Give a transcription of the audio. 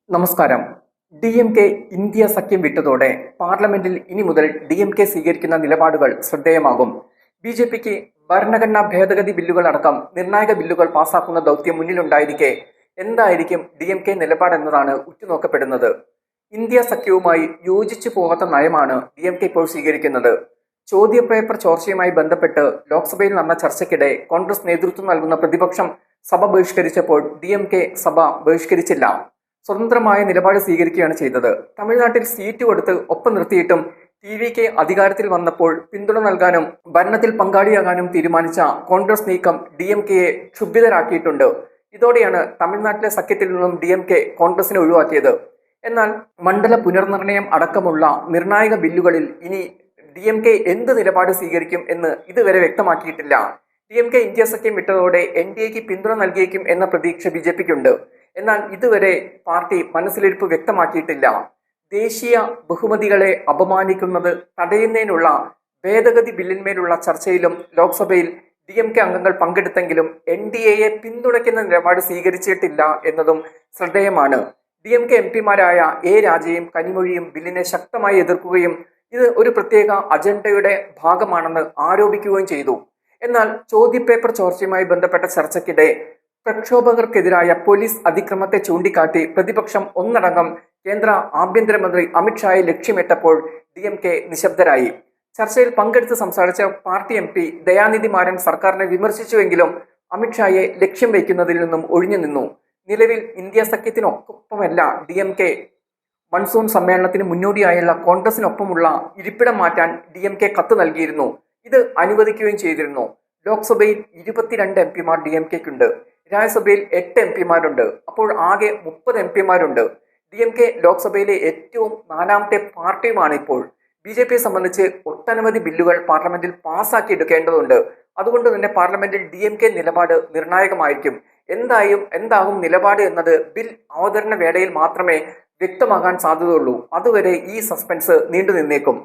നമസ്കാരം. DMK India സഖ്യം വിട്ടതോടെ പാർലമെന്റിൽ ഇനി മുതൽ DMK സ്വീകരിക്കുന്ന നിലപാടുകൾ ശ്രദ്ധേയമാകും. BJPക്ക് ഭരണഘടനാ ഭേദഗതി ബില്ലുകളടക്കം നിർണായക ബില്ലുകൾ പാസാക്കുന്ന ദൗത്യം മുന്നിലുണ്ടായിരിക്കെ എന്തായിരിക്കും DMK നിലപാടെന്നതാണ് ഉറ്റുനോക്കപ്പെടുന്നത്. ഇന്ത്യ സഖ്യവുമായി യോജിച്ചു പോകാത്ത നയമാണ് DMK ഇപ്പോൾ സ്വീകരിക്കുന്നത്. ചോദ്യപേപ്പർ ചോർച്ചയുമായി ബന്ധപ്പെട്ട് ലോക്സഭയിൽ നടന്ന ചർച്ചയ്ക്കിടെ കോൺഗ്രസ് നേതൃത്വം നൽകുന്ന പ്രതിപക്ഷം സഭ ബഹിഷ്കരിച്ചപ്പോൾ DMK സഭ ബഹിഷ്കരിച്ചില്ല. സ്വതന്ത്രമായ നിലപാട് സ്വീകരിക്കുകയാണ് ചെയ്തത്. തമിഴ്നാട്ടിൽ സീറ്റ് കൊടുത്ത് ഒപ്പം നിർത്തിയിട്ടും TVK അധികാരത്തിൽ വന്നപ്പോൾ പിന്തുണ നൽകാനും ഭരണത്തിൽ പങ്കാളിയാകാനും തീരുമാനിച്ച കോൺഗ്രസ് നീക്കം DMKയെ ക്ഷുഭിതരാക്കിയിട്ടുണ്ട്. ഇതോടെയാണ് തമിഴ്നാട്ടിലെ സഖ്യത്തിൽ നിന്നും DMK കോൺഗ്രസിനെ ഒഴിവാക്കിയത്. എന്നാൽ മണ്ഡല പുനർനിർണയം അടക്കമുള്ള നിർണായക ബില്ലുകളിൽ ഇനി DMK എന്ത് നിലപാട് സ്വീകരിക്കും എന്ന് ഇതുവരെ വ്യക്തമാക്കിയിട്ടില്ല. DMK ഇന്ത്യ സഖ്യം വിട്ടതോടെ NDAക്ക് പിന്തുണ നൽകിയേക്കും എന്ന പ്രതീക്ഷ BJPക്കുണ്ട്. എന്നാൽ ഇതുവരെ പാർട്ടി മനസ്സിലിരിപ്പ് വ്യക്തമാക്കിയിട്ടില്ല. ദേശീയ ബഹുമതികളെ അപമാനിക്കുന്നത് തടയുന്നതിനുള്ള ഭേദഗതി ബില്ലിന്മേലുള്ള ചർച്ചയിലും ലോക്സഭയിൽ DMK അംഗങ്ങൾ പങ്കെടുത്തെങ്കിലും NDAയെ പിന്തുണയ്ക്കുന്ന നിലപാട് സ്വീകരിച്ചിട്ടില്ല എന്നതും ശ്രദ്ധേയമാണ്. DMK MPമാരായ A രാജയും കനിമൊഴിയും ബില്ലിനെ ശക്തമായി എതിർക്കുകയും ഇത് ഒരു പ്രത്യേക അജണ്ടയുടെ ഭാഗമാണെന്ന് ആരോപിക്കുകയും ചെയ്തു. എന്നാൽ ചോദ്യപേപ്പർ ചോർച്ചയുമായി ബന്ധപ്പെട്ട ചർച്ചയ്ക്കിടെ പ്രക്ഷോഭകർക്കെതിരായ പോലീസ് അതിക്രമത്തെ ചൂണ്ടിക്കാട്ടി പ്രതിപക്ഷം ഒന്നടങ്കം കേന്ദ്ര ആഭ്യന്തരമന്ത്രി അമിത്ഷായെ ലക്ഷ്യമിട്ടപ്പോൾ DMK നിശബ്ദരായി. ചർച്ചയിൽ പങ്കെടുത്ത് സംസാരിച്ച പാർട്ടി MP ദയാനിധി മാരൻ സർക്കാരിനെ വിമർശിച്ചുവെങ്കിലും അമിത്ഷായെ ലക്ഷ്യം വയ്ക്കുന്നതിൽ നിന്നും ഒഴിഞ്ഞു നിന്നു. നിലവിൽ ഇന്ത്യ സഖ്യത്തിനൊപ്പമല്ല DMK. മൺസൂൺ സമ്മേളനത്തിന് മുന്നോടിയായുള്ള കോൺഗ്രസിനൊപ്പമുള്ള ഇരിപ്പിടം മാറ്റാൻ DMK കത്ത് നൽകിയിരുന്നു. ഇത് അനുവദിക്കുകയും ചെയ്തിരുന്നു. ലോക്സഭയിൽ 22 MPമാർ DMKക്കുണ്ട്. രാജ്യസഭയിൽ 8 MPമാരുണ്ട്. അപ്പോൾ ആകെ 30 MPമാരുണ്ട്. DMK ലോക്സഭയിലെ ഏറ്റവും 4ാമത്തെ പാർട്ടിയുമാണ് ഇപ്പോൾ. BJPയെ സംബന്ധിച്ച് ഒട്ടനവധി ബില്ലുകൾ പാർലമെന്റിൽ പാസ്സാക്കി എടുക്കേണ്ടതുണ്ട്. അതുകൊണ്ട് തന്നെ പാർലമെന്റിൽ DMK നിലപാട് നിർണായകമായിരിക്കും. എന്താകും നിലപാട് എന്നത് ബിൽ അവതരണ വേളയിൽ മാത്രമേ വ്യക്തമാകാൻ സാധ്യതയുള്ളൂ. അതുവരെ ഈ സസ്പെൻസ് നീണ്ടു നിന്നേക്കും.